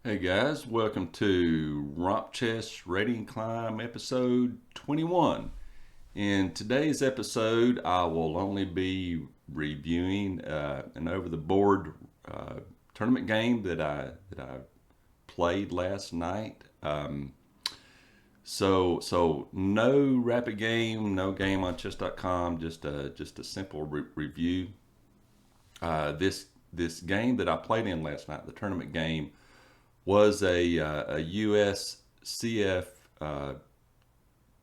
Hey guys, welcome to Romp Chess Rating Climb episode 21. In today's episode, I will only be reviewing an over-the-board tournament game that I played last night. So no rapid game, no game on chess.com, just a simple review. This game that I played in last night, the tournament game, was a USCF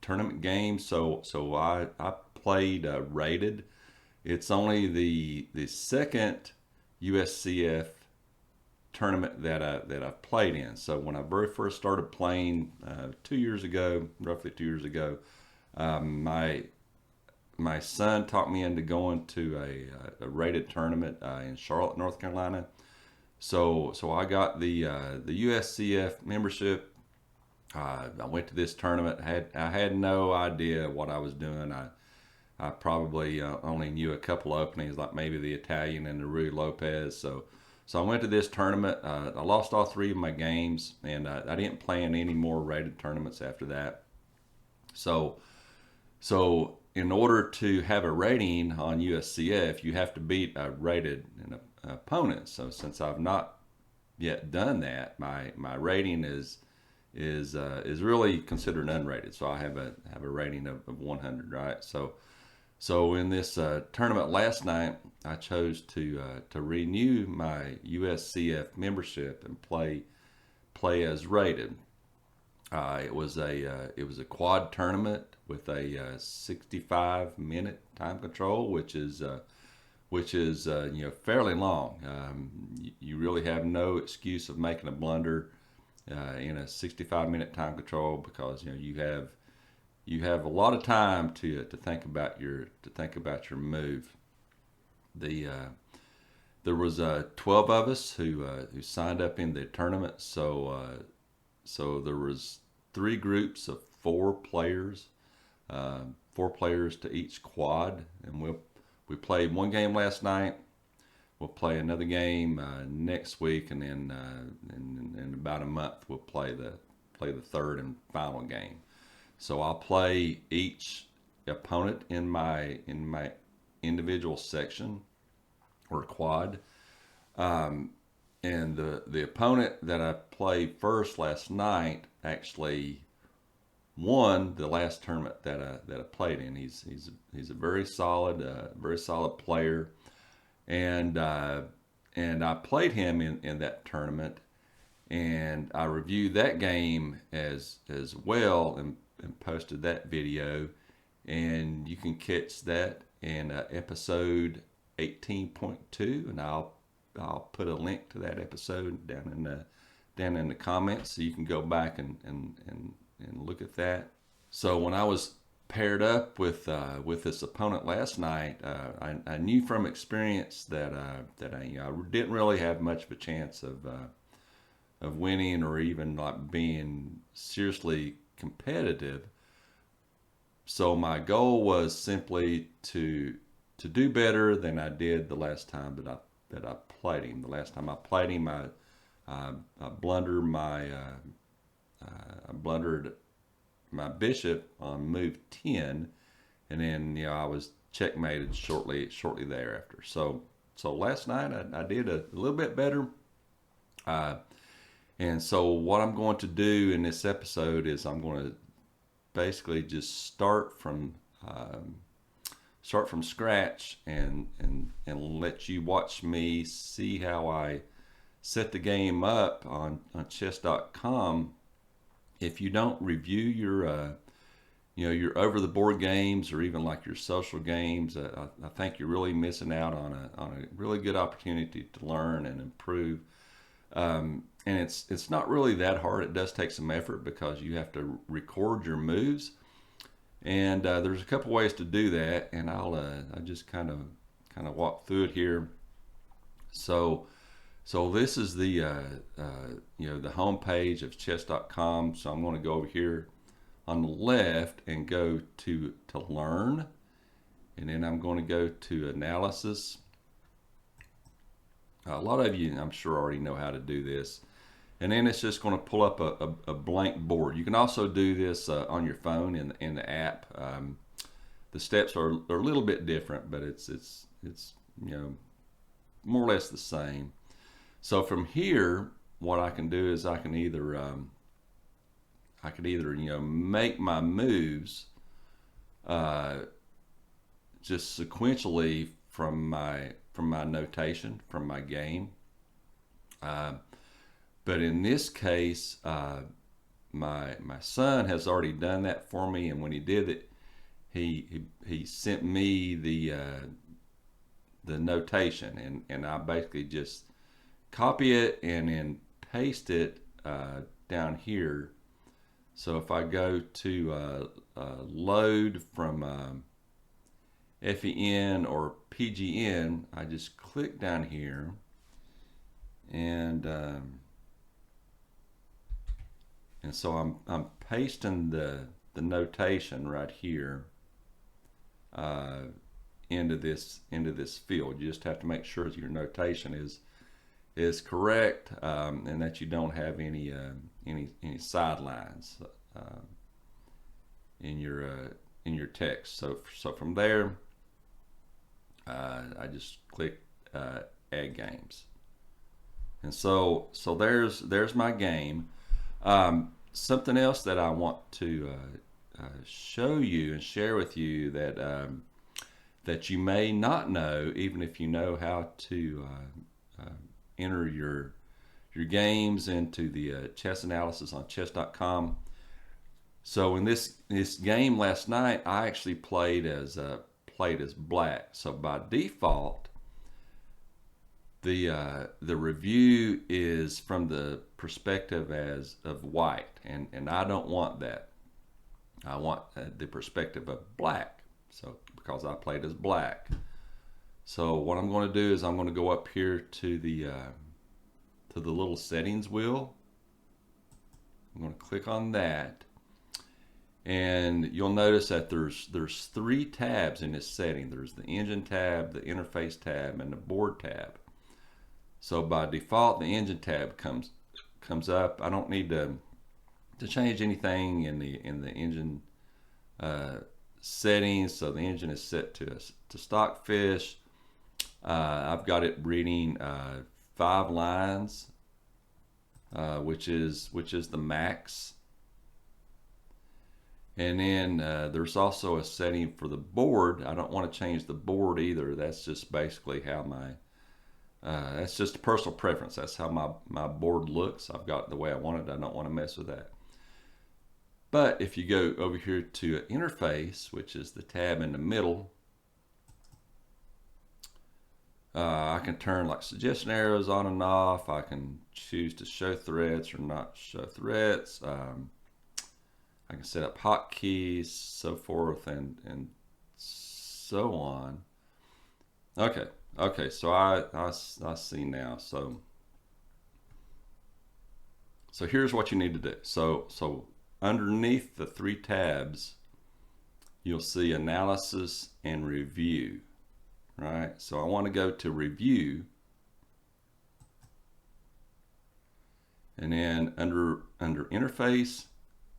tournament game. So I played rated. It's only the second USCF tournament that I've played in. So when I very first started playing 2 years ago, roughly 2 years ago, my son talked me into going to a rated tournament in Charlotte, North Carolina. So I got the USCF membership. I went to this tournament. I had no idea what I was doing. I probably only knew a couple openings, like maybe the Italian and the Rui Lopez. So I went to this tournament. I lost all three of my games, and I didn't play in any more rated tournaments after that. So so in order to have a rating on USCF, you have to beat a rated opponent. So since I've not yet done that, my rating is really considered unrated. So I have a rating of 100, right? So in this tournament last night, I chose to renew my USCF membership and play as rated. It was a quad tournament with a 65-minute time control, which is fairly long. You really have no excuse of making a blunder in a 65-minute time control, because you have a lot of time to think about your move. The There was 12 of us who signed up in the tournament, so there was three groups of four players to each quad, and we played one game last night. We'll play another game next week, and then in about a month we'll play the third and final game. So I'll play each opponent in my individual section or quad. And the opponent that I played first last night actually won the last tournament that I played in. He's a very solid player, and I played him in that tournament, and I reviewed that game as well, and posted that video, and you can catch that in episode 18.2, and I'll put a link to that episode down in the comments, so you can go back and look at that. So when I was paired up with this opponent last night, I knew from experience that I didn't really have much of a chance of winning, or even like being seriously competitive. So my goal was simply to do better than I did the last time that I played him. The last time I played him, I blundered my bishop on move 10, and then I was checkmated shortly thereafter. So last night I did a little bit better. And so what I'm going to do in this episode is I'm going to basically just start from scratch, and let you watch me see how I set the game up on chess.com. If you don't review your over the board games, or even like your social games, I think you're really missing out on a really good opportunity to learn and improve. And it's not really that hard. It does take some effort, because you have to record your moves, and there's a couple ways to do that, and I just kind of walk through it here. So this is the the home page of chess.com. So I'm going to go over here on the left and go to learn, and then I'm going to go to analysis. A lot of you, I'm sure, already know how to do this. and then it's just going to pull up a blank board. You can also do this on your phone in the app. The steps are a little bit different, but it's more or less the same. So from here, what I can do is I could either make my moves uh, just sequentially from my notation from my game. Uh, but in this case, my son has already done that for me, and when he did it, he sent me the notation, and I basically just copy it and then paste it down here. So if I go to load from FEN or PGN, I just click down here, and so I'm pasting the notation right here uh, into this field. You just have to make sure that your notation is correct, and that you don't have any sidelines uh, in your text. So from there, I just click add games, and so there's my game. Something else that I want to show you and share with you that you may not know, even if you know how to enter your games into the chess analysis on chess.com. So in this game last night, I actually played as black. So by default, the review is from the perspective as of white, and I don't want that. I want the perspective of black. So because I played as black. So what I'm going to do is I'm going to go up here to the little settings wheel. I'm going to click on that, and you'll notice that there's three tabs in this setting. There's the engine tab, the interface tab, and the board tab. So by default, the engine tab comes up. I don't need to change anything in the engine settings. So the engine is set to stockfish. I've got it reading 5 lines, which is the max. And then there's also a setting for the board. I don't want to change the board either. That's just basically how that's just a personal preference. That's how my board looks. I've got it the way I want it. I don't want to mess with that. But if you go over here to interface, which is the tab in the middle, I can turn like suggestion arrows on and off. I can choose to show threads or not show threads. I can set up hotkeys, so forth, and so on. Okay. So I see now. So here's what you need to do. So underneath the 3 tabs, you'll see analysis and review. Right. So I want to go to review, and then under interface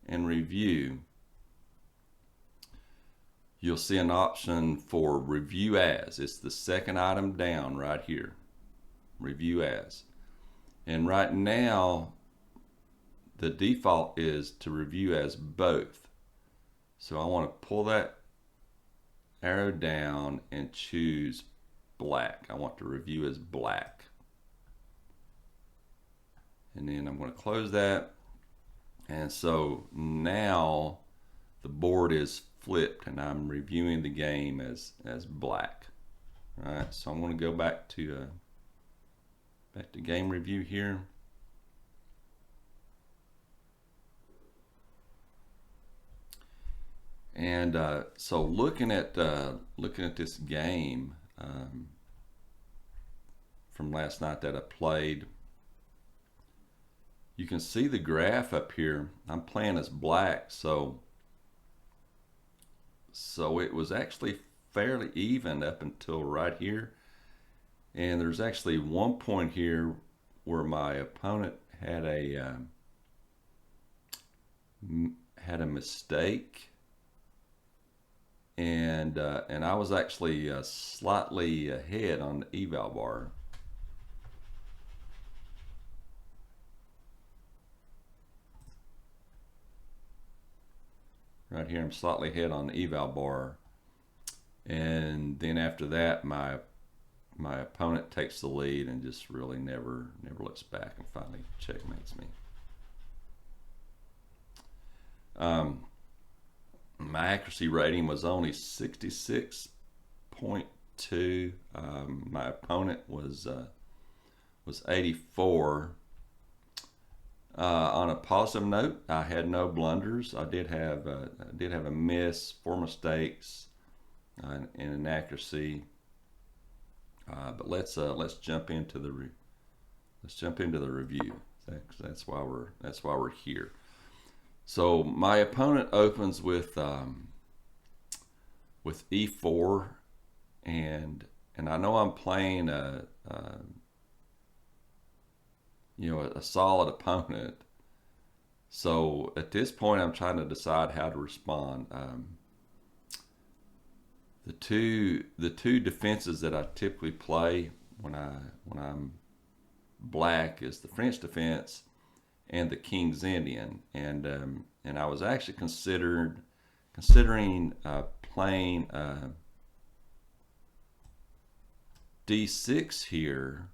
and review, you'll see an option for review as. It's the second item down right here, review as. And right now, the default is to review as both. So I want to pull that arrow down and choose black. I want to review as black. And then I'm going to close that. And so now the board is flipped and I'm reviewing the game as black. All right, so I'm going to go back to game review here. And so looking at this game from last night that I played, you can see the graph up here. I'm playing as black, so it was actually fairly even up until right here. And there's actually one point here where my opponent had had a mistake, and I was actually slightly ahead on the eval bar. Right here, I'm slightly ahead on the eval bar, and then after that, my opponent takes the lead and just really never looks back and finally checkmates me. My accuracy rating was only 66.2. My opponent was 84. On a positive note, I had no blunders. I did have a miss, 4 mistakes, and inaccuracy. But let's jump into the review. That's why we're here. So my opponent opens with e4, and I know I'm playing a solid opponent. So at this point, I'm trying to decide how to respond. The two defenses that I typically play when I'm black is the French defense and the King's Indian, and I was actually considering playing d6 here,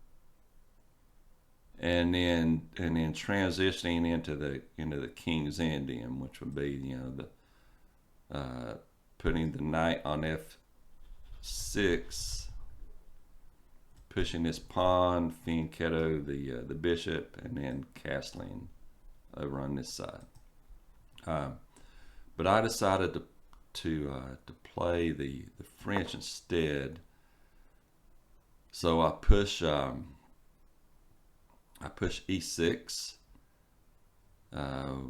and then transitioning into the King's Indian, which would be the putting the knight on f6, pushing this pawn, fianchetto the bishop, and then castling over on this side. But I decided to play the French instead. So I push e6,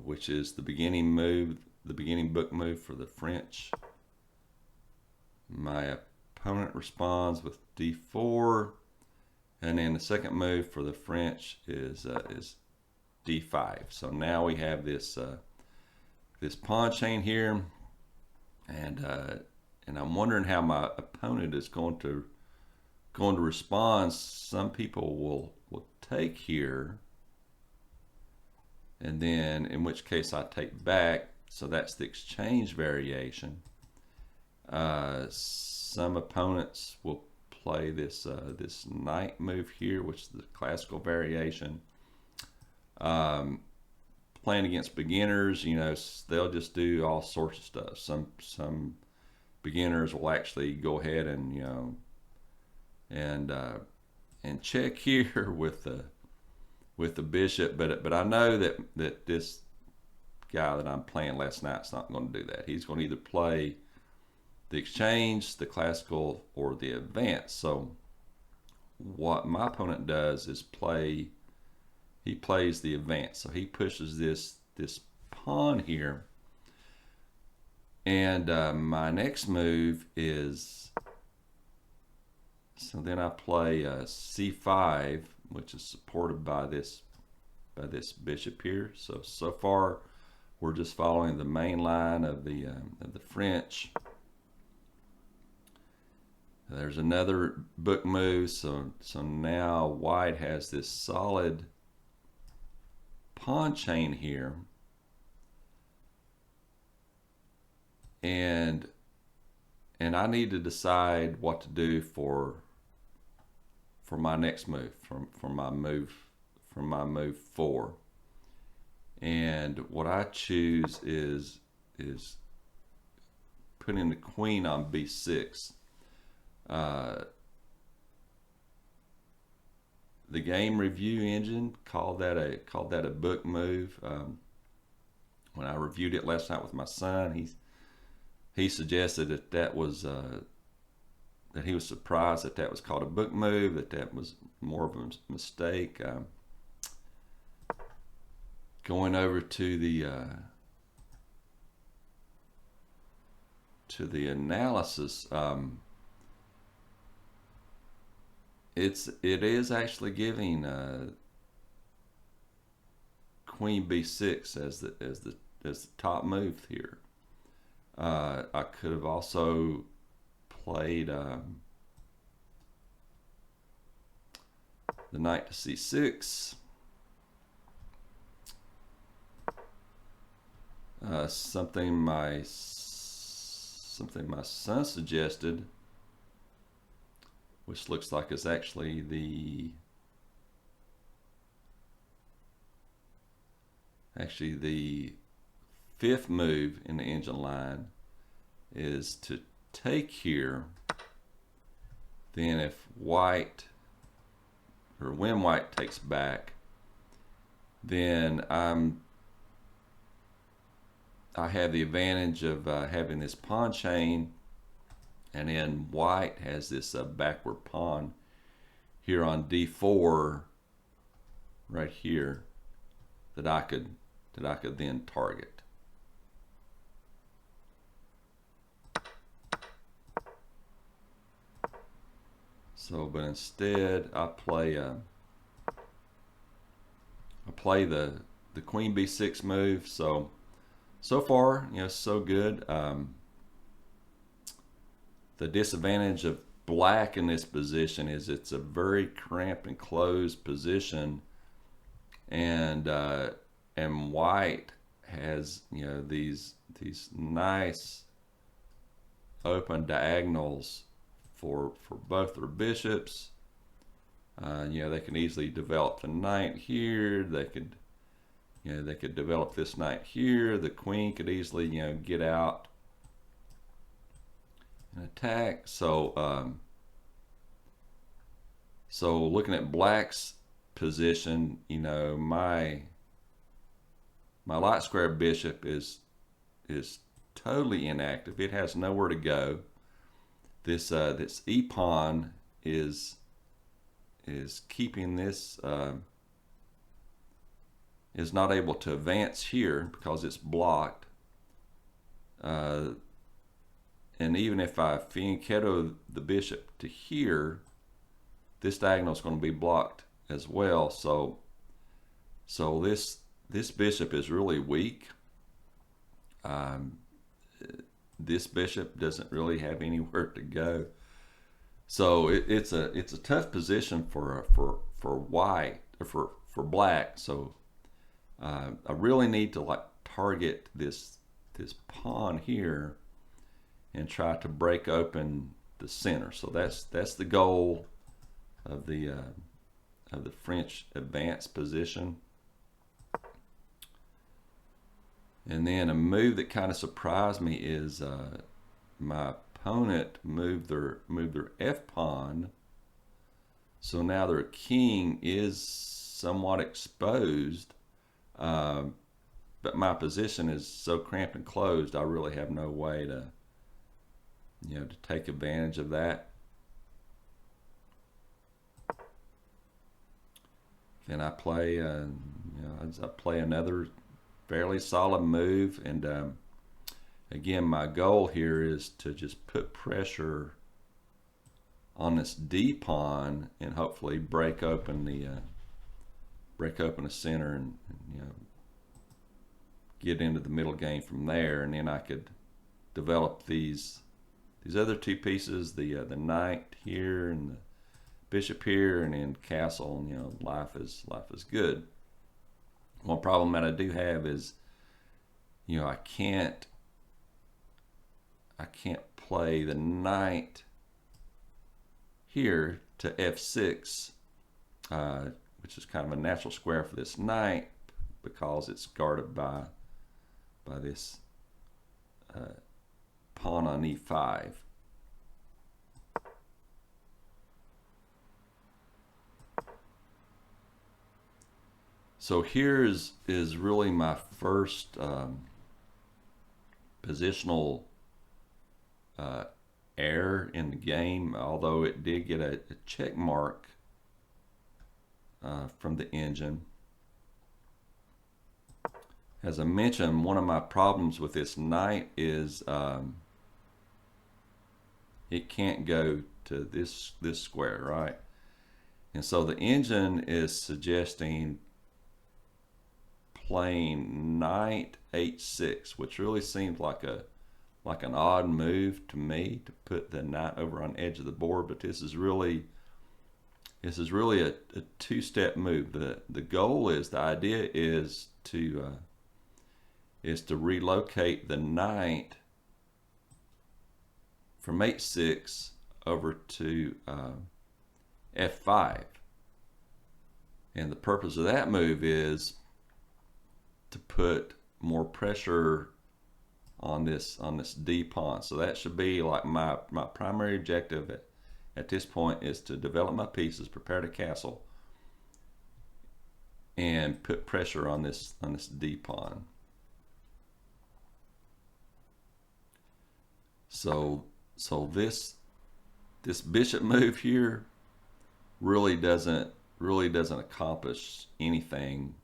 which is the beginning book move for the French. My opponent responds with d4, and then the second move for the French is d5. So now we have this pawn chain here, and I'm wondering how my opponent is going to respond. Some people will take here, and then in which case I take back. So that's the exchange variation. Some opponents will play this knight move here, which is the classical variation. Playing against beginners, they'll just do all sorts of stuff. Some beginners will actually go ahead and and check here with the bishop, but I know that this guy that I'm playing last night's not going to do that. He's going to either play the exchange, the classical, or the advance. So what my opponent does is he plays the advance. So he pushes this pawn here, and my next move is, so then I play c5, which is supported by this bishop here. So far we're just following the main line of the French. There's another book move, so now white has this solid pawn chain here, and I need to decide what to do for my next move, from my move 4. And what I choose is putting the queen on b6. The game review engine called that a book move. When I reviewed it last night with my son, he suggested that was that he was surprised that was called a book move, that was more of a mistake. Going over to the analysis, it is actually giving Queen B6 as the top move here. I could have also played the knight to C6. Something my son suggested, which looks like it's actually the fifth move in the engine line, is to take here. Then if white, or when white takes back, then I have the advantage of having this pawn chain, and then white has this backward pawn here on D4 right here that I could then target. So, but instead I play the Queen B6 move. So far, so good. The disadvantage of black in this position is it's a very cramped and closed position, and white has these nice open diagonals for both their bishops. They can easily develop the knight here. They could develop this knight here. The queen could easily, get out and attack. So, looking at black's position, my light square bishop is totally inactive. It has nowhere to go. This e pawn is keeping this. Is not able to advance here because it's blocked. And even if I fianchetto the bishop to here, this diagonal is going to be blocked as well. So this bishop is really weak. This bishop doesn't really have anywhere to go. So it's a tough position for white, or for black. So I really need to target this pawn here and try to break open the center. So that's the goal of the French advanced position. And then a move that kind of surprised me is my opponent moved their F pawn. So now their king is somewhat exposed. But my position is so cramped and closed, I really have no way to take advantage of that. Then I play another fairly solid move, and again, my goal here is to just put pressure on this D pawn and hopefully break open the center and get into the middle game from there, and then I could develop these other two pieces, the knight here and the bishop here, and then castle. And, life is good. One problem that I do have is I can't play the knight here to F6, which is kind of a natural square for this knight because it's guarded by this pawn on E5. So here is really my first positional error in the game, although it did get a check mark from the engine. As I mentioned, one of my problems with this knight is it can't go to this square, right? And so the engine is suggesting playing knight h6, which really seems like an odd move to me, to put the knight over on the edge of the board. But this is really a two-step move. The goal is, the idea is to relocate the knight from h6 over to f5. And the purpose of that move is to put more pressure on this D pawn. So that should be like my primary objective at this point, is to develop my pieces, prepare to castle, and put pressure on this D pawn. So this bishop move here really doesn't accomplish anything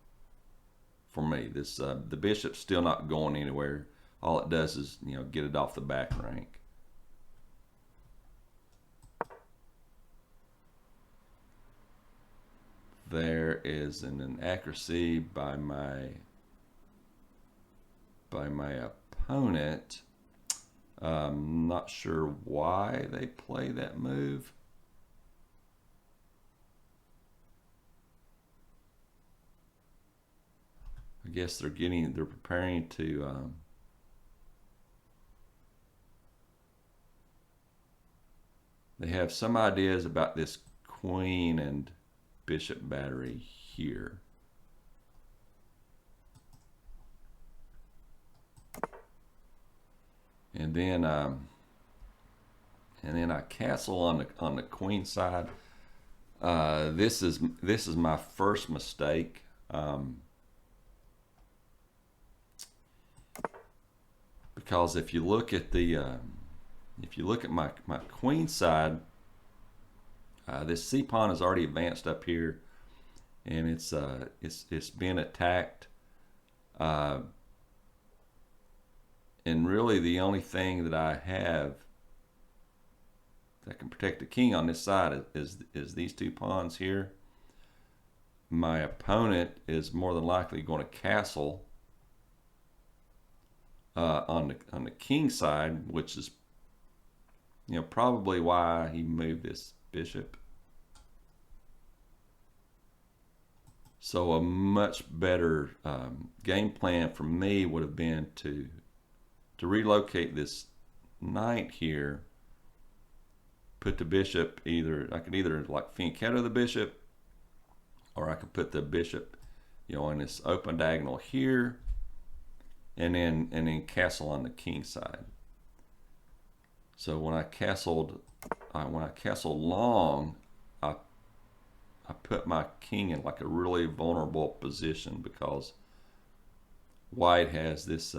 for me. The bishop's still not going anywhere. All it does is, get it off the back rank. There is an inaccuracy by my opponent. Not sure why they play that move. I guess they're preparing to they have some ideas about this queen and bishop battery here. And then I castle on the queen side. This is my first mistake. Because if you look at my queen side, this c pawn is already advanced up here, and it's been attacked. And really the only thing that I have that can protect the king on this side is these two pawns here. My opponent is more than likely going to castle on the king side, which is probably why he moved this bishop. So a much better game plan for me would have been to relocate this knight here, put the bishop I could either like fianchetto the bishop, or I could put the bishop in this open diagonal here, and then castle on the king side. So when I castled long, I put my king in like a really vulnerable position, because white has this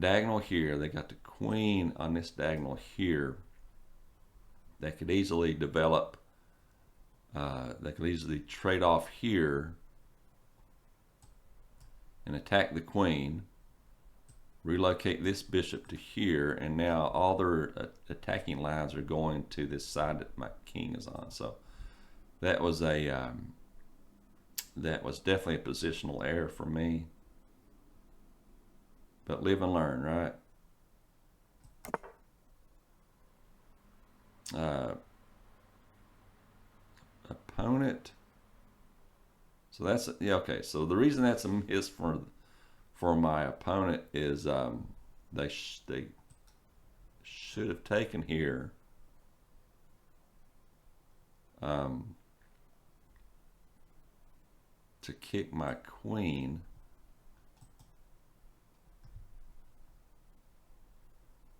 diagonal here. They got the queen on this diagonal here that could easily develop. They could easily trade off here and attack the queen, relocate this bishop to here, and now all their attacking lines are going to this side that my king is on. So that was definitely a positional error for me. But live and learn, right? Opponent. So that's okay. So the reason that's a miss for my opponent is they should have taken here. To kick my queen.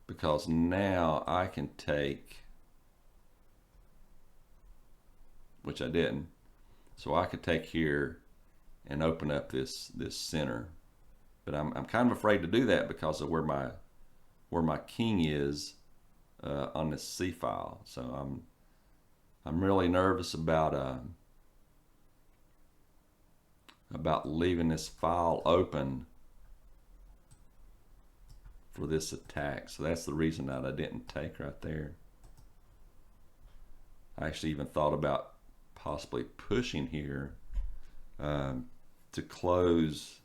Because now I can take, which I didn't, so I could take here and open up this center. But I'm kind of afraid to do that because of where my king is on this C file. So I'm really nervous about leaving this file open for this attack. So that's the reason that I didn't take right there. I actually even thought about possibly pushing here um, to close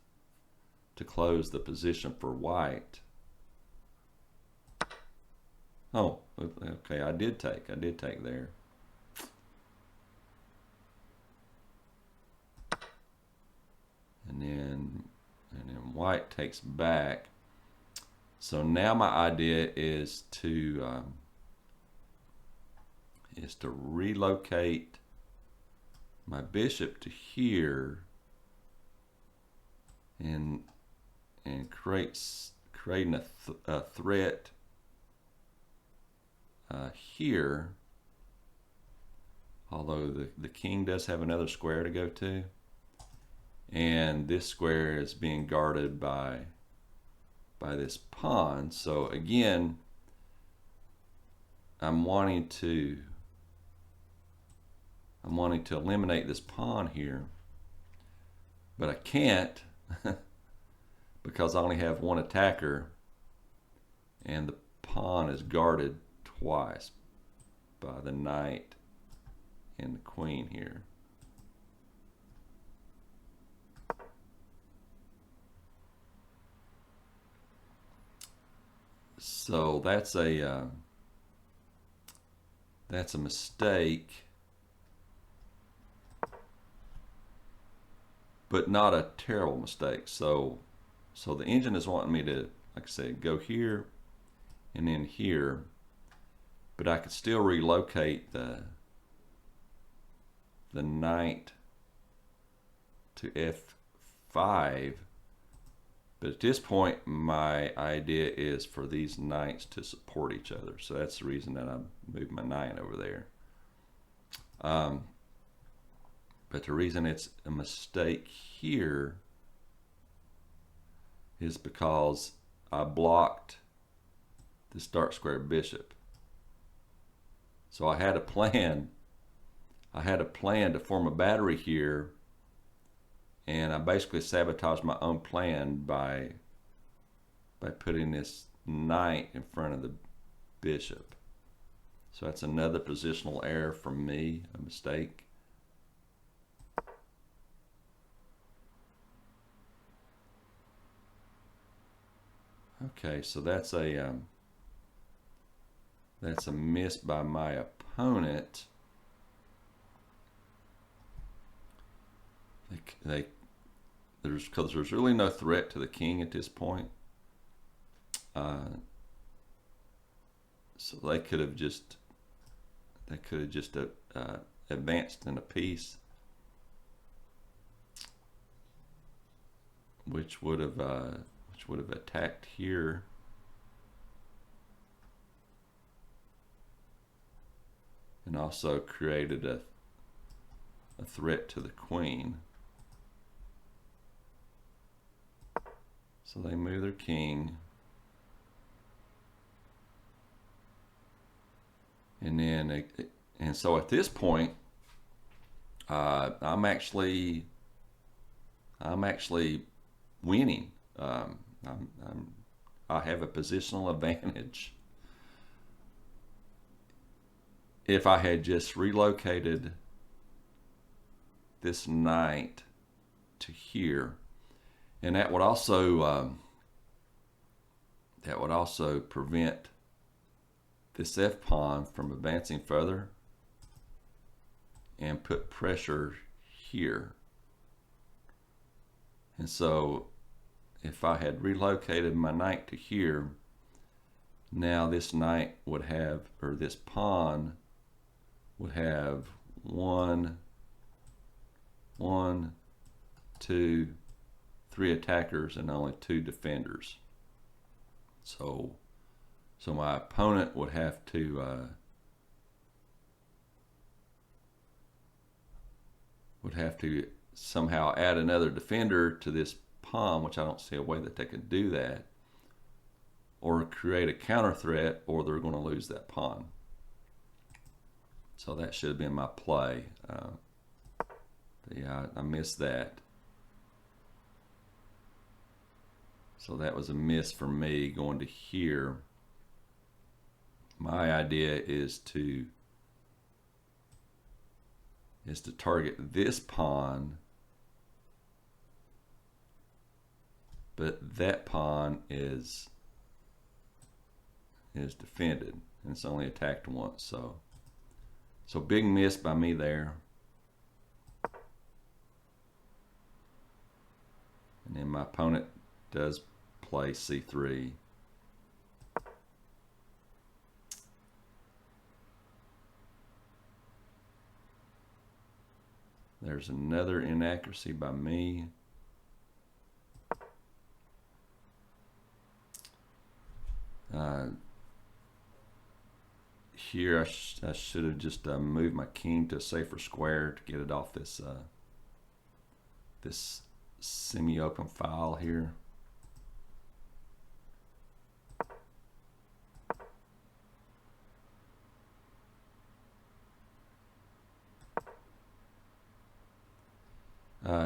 the position for white. Oh, okay, I did take there. And then white takes back. So now my idea is to relocate my bishop to here and creating a threat here, although the king does have another square to go to, and this square is being guarded by this pawn. So again, I'm wanting to eliminate this pawn here, but I can't because I only have one attacker, and the pawn is guarded twice by the knight and the queen here. So that's a mistake, but not a terrible mistake. So the engine is wanting me to, like I said, go here and then here, but I could still relocate the knight to F5. But at this point, my idea is for these knights to support each other. So that's the reason that I moved my knight over there. But the reason it's a mistake here is because I blocked this dark square bishop. So I had a plan. To form a battery here, and I basically sabotaged my own plan by putting this knight in front of the bishop. So that's another positional error from me, a mistake. Okay, so that's a miss by my opponent. Because there's really no threat to the king at this point. So they could have just advanced in a piece, which would have attacked here. And also created a threat to the queen. So they move their king. And so at this point, I'm actually winning. I have a positional advantage. If I had just relocated this knight to here, and that would also prevent this F pawn from advancing further and put pressure here. And so if I had relocated my knight to here, now this knight would have, or this pawn would have one, two, three attackers and only two defenders. So my opponent would have to somehow add another defender to this pawn, which I don't see a way that they could do that, or create a counter threat, or they're going to lose that pawn. So that should have been my play. Yeah, I missed that. So that was a miss for me going to here. My idea is to target this pawn but that pawn is defended, and it's only attacked once. So big miss by me there. And then my opponent does play c3. There's another inaccuracy by me. Here I should have just moved my king to a safer square to get it off this this semi-open file here.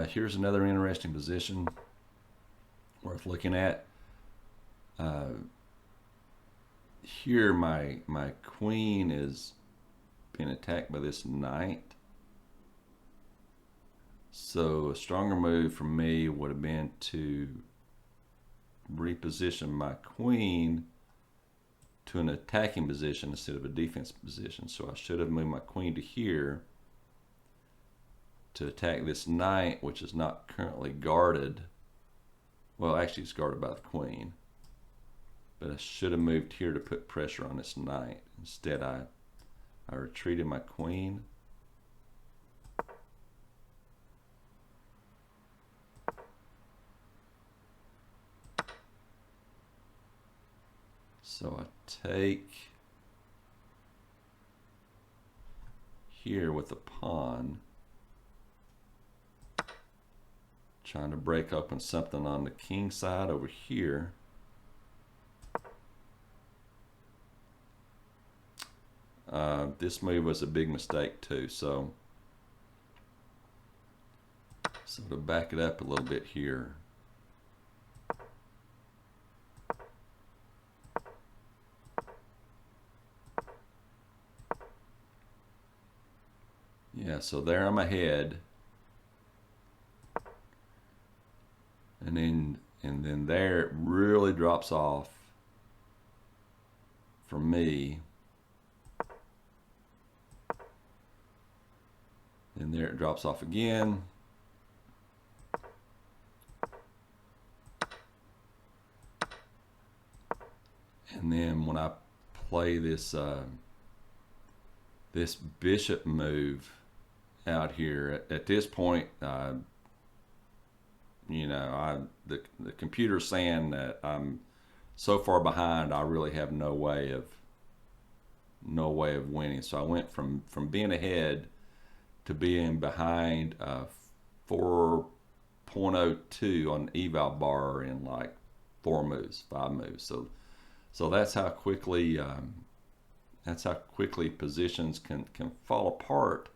Here's another interesting position worth looking at. Here my queen is being attacked by this knight. So a stronger move for me would have been to reposition my queen to an attacking position instead of a defensive position. So I should have moved my queen to here to attack this knight, which is not currently guarded. Well, actually it's guarded by the queen. But I should have moved here to put pressure on this knight. Instead, I retreated my queen. So I take here with the pawn, trying to break open something on the king side over here. This move was a big mistake too, so to back it up a little bit here. Yeah, so there I'm ahead. And then there it really drops off for me. And there it drops off again. And then when I play this this bishop move out here, at this point, you know, the computer's saying that I'm so far behind, I really have no way of winning. So I went from being ahead to being behind 4.02 on the eval bar in like 5 moves. So that's how quickly positions can fall apart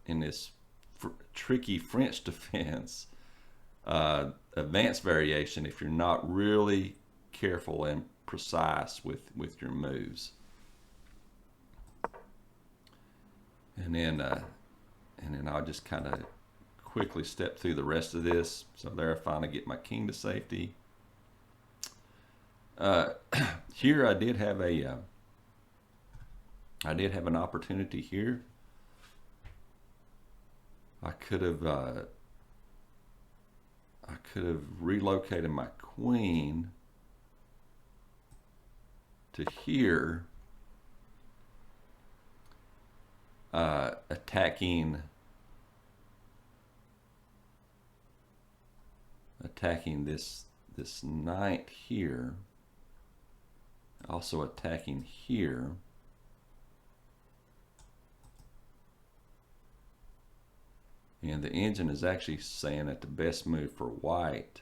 in this tricky French defense. Advanced variation if you're not really careful and precise with your moves. And then I'll just kind of quickly step through the rest of this. So there I finally get my king to safety. Here I did have an opportunity here. I could have relocated my queen to here, attacking this knight here, also attacking here. And the engine is actually saying that the best move for white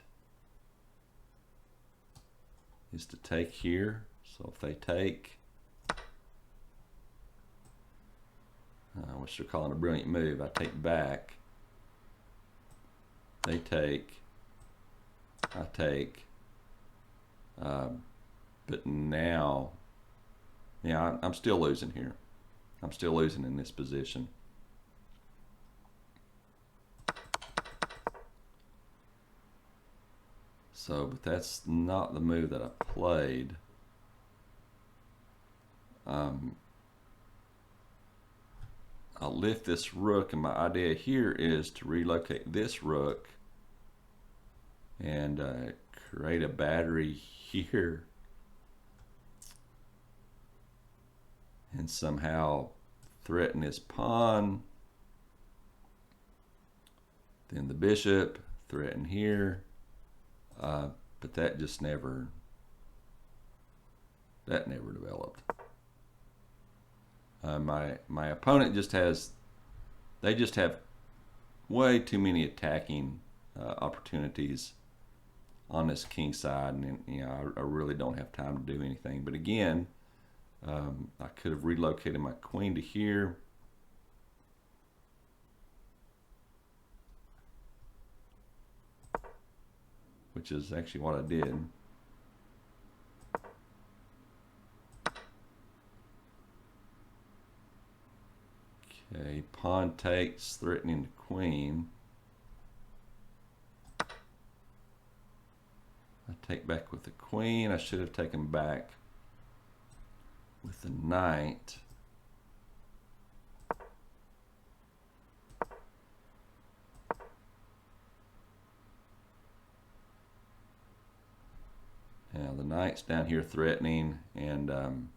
is to take here. So if they take, which they're calling a brilliant move, I take back. They take, I take. But now, yeah, I'm still losing here. I'm still losing in this position. So, but that's not the move that I played. I'll lift this rook, and my idea here is to relocate this rook and create a battery here and somehow threaten his pawn. Then the bishop, threaten here, but that just never developed. My opponent just has, they just have way too many attacking opportunities on this king side, and you know I really don't have time to do anything. But again, I could have relocated my queen to here. Which is actually what I did. Okay, pawn takes, threatening the queen. I take back with the queen. I should have taken back with the knight. Now the knight's down here threatening, and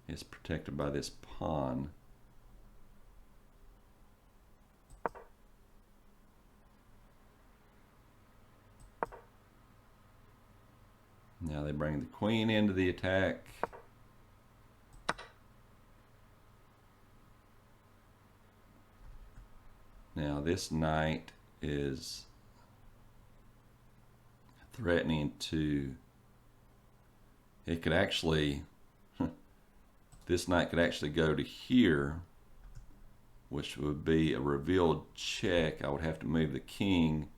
is protected by this pawn. Now they bring the queen into the attack. Now this knight is threatening to, it could actually, this knight could actually go to here, which would be a revealed check. I would have to move the king,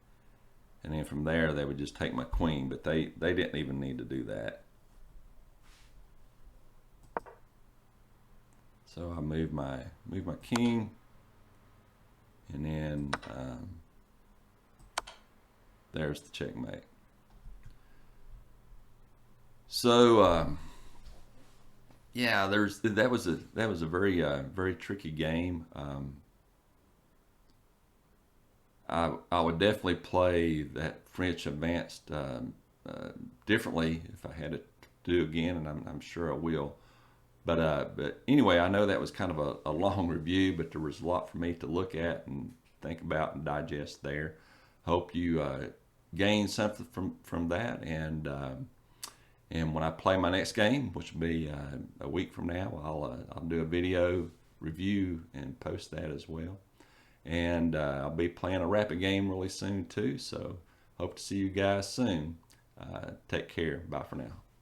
and then from there they would just take my queen, but they didn't even need to do that. So I move my king, and then there's the checkmate. So yeah, that was a very tricky game. I would definitely play that French advanced differently if I had it to do again, and I'm sure I will. But anyway, I know that was kind of a long review, but there was a lot for me to look at and think about and digest there. Hope you gained something from that, and when I play my next game, which will be a week from now, I'll do a video review and post that as well. And I'll be playing a rapid game really soon too. So hope to see you guys soon. Take care. Bye for now.